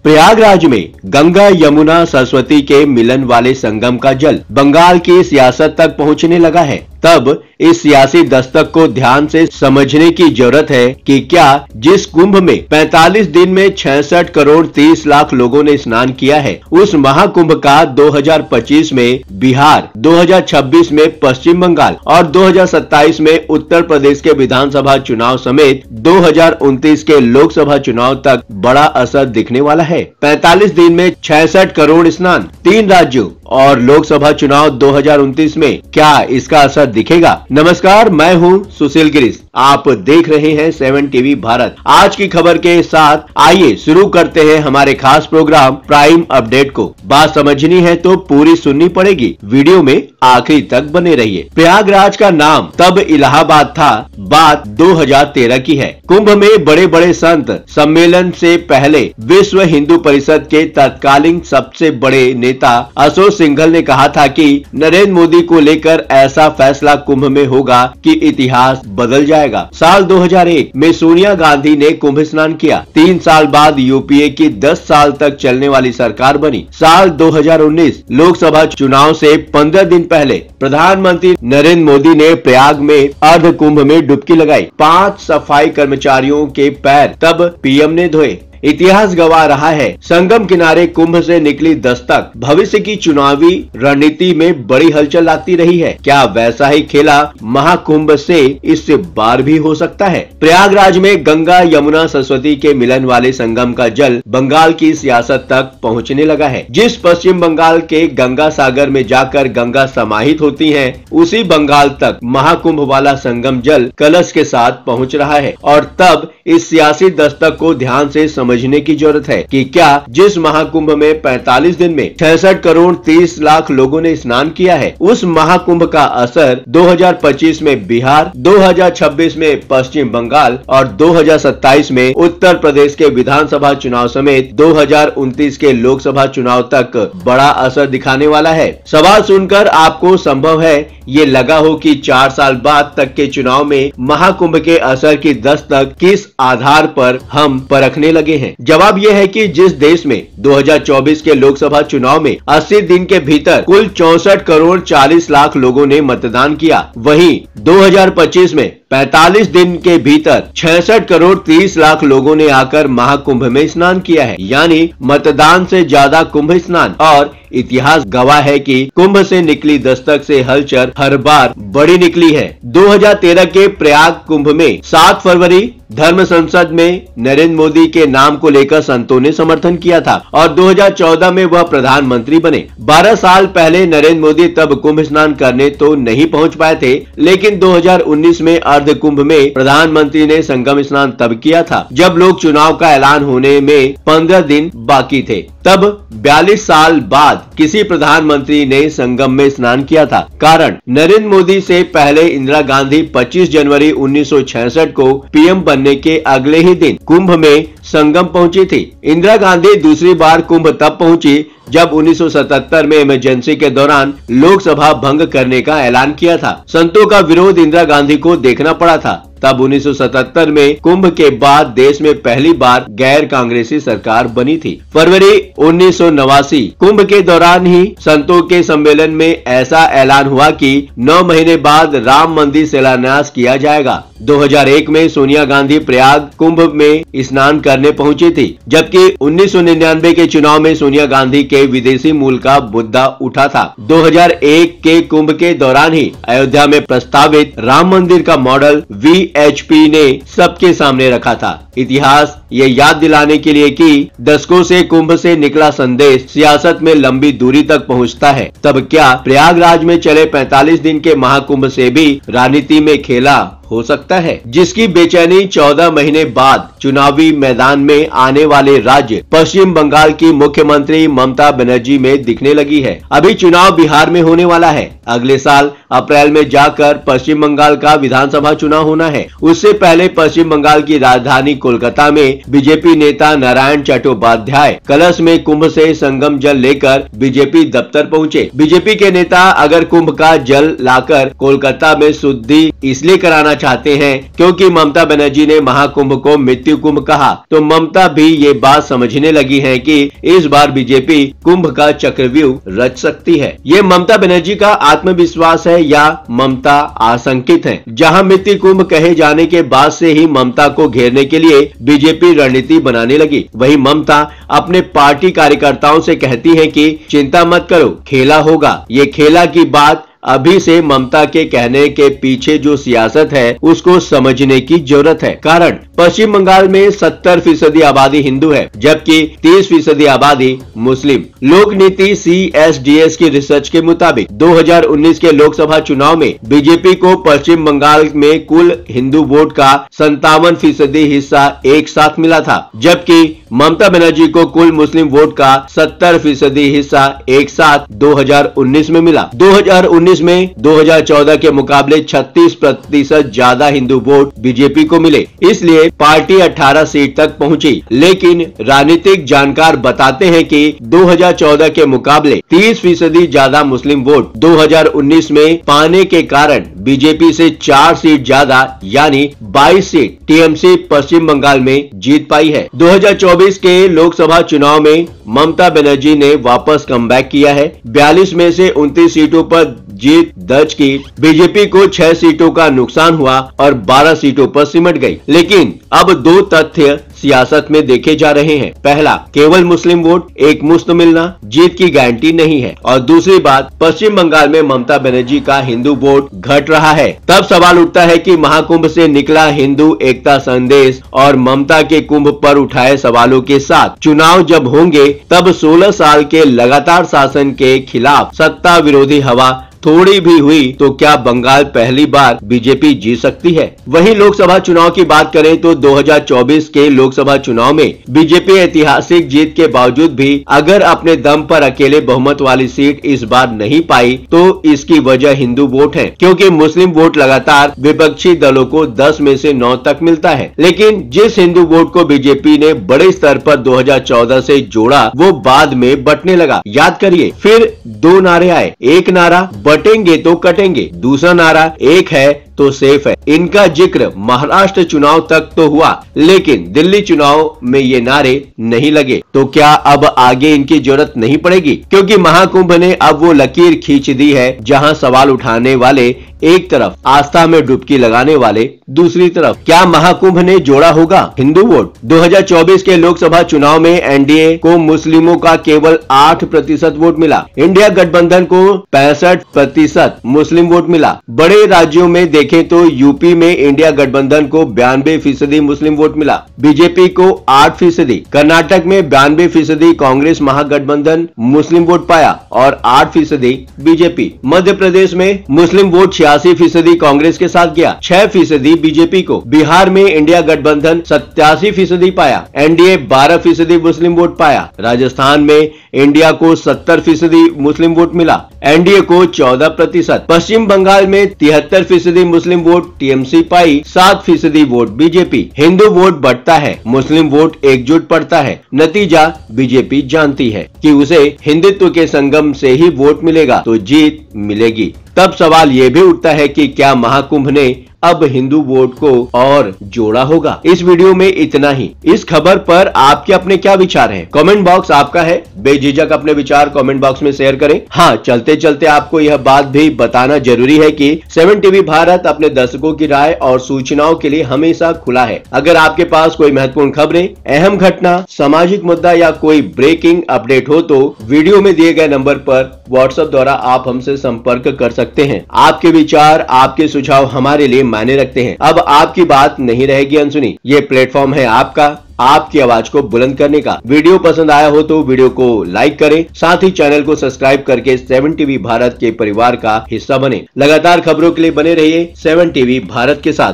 प्रयागराज में गंगा यमुना सरस्वती के मिलन वाले संगम का जल बंगाल की सियासत तक पहुंचने लगा है। तब इस सियासी दस्तक को ध्यान से समझने की जरूरत है कि क्या जिस कुंभ में 45 दिन में 66 करोड़ 30 लाख लोगों ने स्नान किया है, उस महाकुंभ का 2025 में बिहार, 2026 में पश्चिम बंगाल और 2027 में उत्तर प्रदेश के विधानसभा चुनाव समेत 2029 के लोकसभा चुनाव तक बड़ा असर दिखने वाला है। 45 दिन में 66 करोड़ स्नान, 3 राज्यों और लोकसभा चुनाव 2029 में क्या इसका असर दिखेगा? नमस्कार, मैं हूं सुशील गिरीश। आप देख रहे हैं 7 टीवी भारत। आज की खबर के साथ आइए शुरू करते हैं हमारे खास प्रोग्राम प्राइम अपडेट को। बात समझनी है तो पूरी सुननी पड़ेगी, वीडियो में आखिरी तक बने रहिए। प्रयागराज का नाम तब इलाहाबाद था, बात 2013 की है। कुंभ में बड़े बड़े संत सम्मेलन से पहले विश्व हिंदू परिषद के तत्कालीन सबसे बड़े नेता अशोक सिंघल ने कहा था कि नरेंद्र मोदी को लेकर ऐसा फैसला कुंभ में होगा कि इतिहास बदल जाएगा। साल 2001 में सोनिया गांधी ने कुंभ स्नान किया। 3 साल बाद यूपीए की 10 साल तक चलने वाली सरकार बनी। साल 2019 लोकसभा चुनाव से 15 दिन पहले प्रधानमंत्री नरेंद्र मोदी ने प्रयाग में अर्ध कुंभ में डुबकी लगाई। 5 सफाई कर्मचारियों के पैर तब पीएम ने धोए। इतिहास गवाह रहा है, संगम किनारे कुंभ से निकली दस्तक भविष्य की चुनावी रणनीति में बड़ी हलचल लाती रही है। क्या वैसा ही खेला महाकुंभ से इस बार भी हो सकता है? प्रयागराज में गंगा यमुना सरस्वती के मिलन वाले संगम का जल बंगाल की सियासत तक पहुंचने लगा है। जिस पश्चिम बंगाल के गंगा सागर में जाकर गंगा समाहित होती है, उसी बंगाल तक महाकुंभ वाला संगम जल कलश के साथ पहुंच रहा है। और तब इस सियासी दस्तक को ध्यान से समझने की जरूरत है कि क्या जिस महाकुंभ में 45 दिन में 66 करोड़ 30 लाख लोगों ने स्नान किया है, उस महाकुंभ का असर 2025 में बिहार, 2026 में पश्चिम बंगाल और 2027 में उत्तर प्रदेश के विधानसभा चुनाव समेत 2029 के लोकसभा चुनाव तक बड़ा असर दिखाने वाला है। सवाल सुनकर आपको संभव है ये लगा हो कि 4 साल बाद तक के चुनाव में महाकुंभ के असर की दस्तक किस आधार पर हम परखने लगे हैं। जवाब यह है कि जिस देश में 2024 के लोकसभा चुनाव में 80 दिन के भीतर कुल 64 करोड़ 40 लाख लोगों ने मतदान किया, वहीं 2025 में 45 दिन के भीतर 66 करोड़ 30 लाख लोगों ने आकर महाकुंभ में स्नान किया है। यानी मतदान से ज्यादा कुंभ स्नान। और इतिहास गवाह है कि कुंभ से निकली दस्तक से हलचल हर बार बड़ी निकली है। 2013 के प्रयाग कुंभ में 7 फरवरी धर्म संसद में नरेंद्र मोदी के नाम को लेकर संतों ने समर्थन किया था और 2014 में वह प्रधानमंत्री बने। 12 साल पहले नरेंद्र मोदी तब कुंभ स्नान करने तो नहीं पहुंच पाए थे, लेकिन 2019 में अर्ध कुंभ में प्रधानमंत्री ने संगम स्नान तब किया था जब लोक चुनाव का ऐलान होने में 15 दिन बाकी थे। तब 42 साल बाद किसी प्रधानमंत्री ने संगम में स्नान किया था। कारण, नरेंद्र मोदी से पहले इंदिरा गांधी 25 जनवरी 1966 को पीएम बनने के अगले ही दिन कुंभ में संगम पहुंची थी। इंदिरा गांधी दूसरी बार कुंभ तब पहुंची जब 1977 में इमरजेंसी के दौरान लोकसभा भंग करने का ऐलान किया था। संतों का विरोध इंदिरा गांधी को देखना पड़ा था। तब 1977 में कुंभ के बाद देश में पहली बार गैर कांग्रेसी सरकार बनी थी। फरवरी 1989 कुंभ के दौरान ही संतों के सम्मेलन में ऐसा ऐलान हुआ कि 9 महीने बाद राम मंदिर शिलान्यास किया जाएगा। 2001 में सोनिया गांधी प्रयाग कुंभ में स्नान करने पहुंची थी, जबकि 1999 के चुनाव में सोनिया गांधी के विदेशी मूल का मुद्दा उठा था। 2001 के कुंभ के दौरान ही अयोध्या में प्रस्तावित राम मंदिर का मॉडल वीएचपी ने सबके सामने रखा था। इतिहास ये याद दिलाने के लिए कि दशकों से कुंभ से निकला संदेश सियासत में लंबी दूरी तक पहुंचता है। तब क्या प्रयागराज में चले 45 दिन के महाकुंभ से भी राजनीति में खेला हो सकता है, जिसकी बेचैनी 14 महीने बाद चुनावी मैदान में आने वाले राज्य पश्चिम बंगाल की मुख्यमंत्री ममता बनर्जी में दिखने लगी है। अभी चुनाव बिहार में होने वाला है। अगले साल अप्रैल में जाकर पश्चिम बंगाल का विधानसभा चुनाव होना है। उससे पहले पश्चिम बंगाल की राजधानी कोलकाता में बीजेपी नेता नारायण चट्टोपाध्याय कलश में कुंभ से संगम जल लेकर बीजेपी दफ्तर पहुंचे। बीजेपी के नेता अगर कुंभ का जल लाकर कोलकाता में शुद्धि इसलिए कराना चाहते हैं, क्योंकि ममता बनर्जी ने महाकुंभ को मृत्यु कुंभ कहा, तो ममता भी ये बात समझने लगी है कि इस बार बीजेपी कुंभ का चक्रव्यूह रच सकती है। ये ममता बनर्जी का आत्मविश्वास है या ममता आशंकित है? जहां मृत्यु कुंभ कहे जाने के बाद से ही ममता को घेरने के लिए बीजेपी रणनीति बनाने लगी, वहीं ममता अपने पार्टी कार्यकर्ताओं से कहती है कि चिंता मत करो, खेला होगा। ये खेला की बात अभी से ममता के कहने के पीछे जो सियासत है उसको समझने की जरूरत है। कारण पश्चिम बंगाल में 70% आबादी हिंदू है, जबकि 30% आबादी मुस्लिम। लोक नीति CSDS की रिसर्च के मुताबिक 2019 के लोकसभा चुनाव में बीजेपी को पश्चिम बंगाल में कुल हिंदू वोट का 57% हिस्सा एक साथ मिला था, जबकि ममता बनर्जी को कुल मुस्लिम वोट का 70% हिस्सा एक साथ 2019 में मिला। 2019 में 2014 के मुकाबले 36% ज्यादा हिंदू वोट बीजेपी को मिले, इसलिए पार्टी 18 सीट तक पहुंची। लेकिन राजनीतिक जानकार बताते हैं कि 2014 के मुकाबले 30% ज्यादा मुस्लिम वोट 2019 में पाने के कारण बीजेपी से 4 सीट ज्यादा यानी 22 सीट टीएमसी पश्चिम बंगाल में जीत पाई है। 2024 के लोकसभा चुनाव में ममता बनर्जी ने वापस कमबैक किया है। 42 में से 29 सीटों पर जीत दर्ज की। बीजेपी को 6 सीटों का नुकसान हुआ और 12 सीटों पर सिमट गई। लेकिन अब 2 तथ्य सियासत में देखे जा रहे हैं। पहला, केवल मुस्लिम वोट एक मुश्त मिलना जीत की गारंटी नहीं है, और दूसरी बात, पश्चिम बंगाल में ममता बनर्जी का हिंदू वोट घट रहा है। तब सवाल उठता है कि महाकुंभ से निकला हिंदू एकता संदेश और ममता के कुंभ पर उठाए सवालों के साथ चुनाव जब होंगे, तब 16 साल के लगातार शासन के खिलाफ सत्ता विरोधी हवा थोड़ी भी हुई तो क्या बंगाल पहली बार बीजेपी जीत सकती है? वहीं लोकसभा चुनाव की बात करें तो 2024 के लोकसभा चुनाव में बीजेपी ऐतिहासिक जीत के बावजूद भी अगर अपने दम पर अकेले बहुमत वाली सीट इस बार नहीं पाई, तो इसकी वजह हिंदू वोट है, क्योंकि मुस्लिम वोट लगातार विपक्षी दलों को 10 में से 9 तक मिलता है। लेकिन जिस हिंदू वोट को बीजेपी ने बड़े स्तर पर 2014 से जोड़ा, वो बाद में बंटने लगा। याद करिए, फिर 2 नारे आए। एक नारा बटेंगे तो कटेंगे, दूसरा नारा एक है तो सेफ है। इनका जिक्र महाराष्ट्र चुनाव तक तो हुआ, लेकिन दिल्ली चुनाव में ये नारे नहीं लगे। तो क्या अब आगे इनकी जरूरत नहीं पड़ेगी? क्योंकि महाकुंभ ने अब वो लकीर खींच दी है जहां सवाल उठाने वाले एक तरफ, आस्था में डुबकी लगाने वाले दूसरी तरफ। क्या महाकुंभ ने जोड़ा होगा हिंदू वोट? 2024 के लोकसभा चुनाव में एनडीए को मुस्लिमों का केवल 8% वोट मिला। इंडिया गठबंधन को 65% मुस्लिम वोट मिला। बड़े राज्यों में देखें तो यूपी में इंडिया गठबंधन को 92% मुस्लिम वोट मिला, बीजेपी को 8%। कर्नाटक में 92% कांग्रेस महागठबंधन मुस्लिम वोट पाया और 8% बीजेपी। मध्य प्रदेश में मुस्लिम वोट 86% कांग्रेस के साथ गया, 6% बीजेपी को। बिहार में इंडिया गठबंधन 87% पाया, एनडीए 12% मुस्लिम वोट पाया। राजस्थान में इंडिया को 70% मुस्लिम वोट मिला, एनडीए को 14%। पश्चिम बंगाल में 73% मुस्लिम वोट टीएमसी पाई, 7% वोट बीजेपी। हिंदू वोट बढ़ता है, मुस्लिम वोट एकजुट पड़ता है। नतीजा बीजेपी जानती है कि उसे हिंदुत्व के संगम से ही वोट मिलेगा तो जीत मिलेगी। तब सवाल ये भी उठता है कि क्या महाकुंभ ने अब हिंदू वोट को और जोड़ा होगा? इस वीडियो में इतना ही। इस खबर पर आपके अपने क्या विचार हैं? कमेंट बॉक्स आपका है, बेझिझक अपने विचार कमेंट बॉक्स में शेयर करें। हाँ, चलते चलते आपको यह बात भी बताना जरूरी है कि 7 टीवी भारत अपने दर्शकों की राय और सूचनाओं के लिए हमेशा खुला है। अगर आपके पास कोई महत्वपूर्ण खबरें, अहम घटना, सामाजिक मुद्दा या कोई ब्रेकिंग अपडेट हो तो वीडियो में दिए गए नंबर पर व्हाट्सएप द्वारा आप हमसे संपर्क कर सकते हैं। आपके विचार, आपके सुझाव हमारे लिए मायने रखते हैं। अब आपकी बात नहीं रहेगी अनसुनी। ये प्लेटफॉर्म है आपका, आपकी आवाज को बुलंद करने का। वीडियो पसंद आया हो तो वीडियो को लाइक करें, साथ ही चैनल को सब्सक्राइब करके 7 टीवी भारत के परिवार का हिस्सा बने। लगातार खबरों के लिए बने रहिए 7 टीवी भारत के साथ।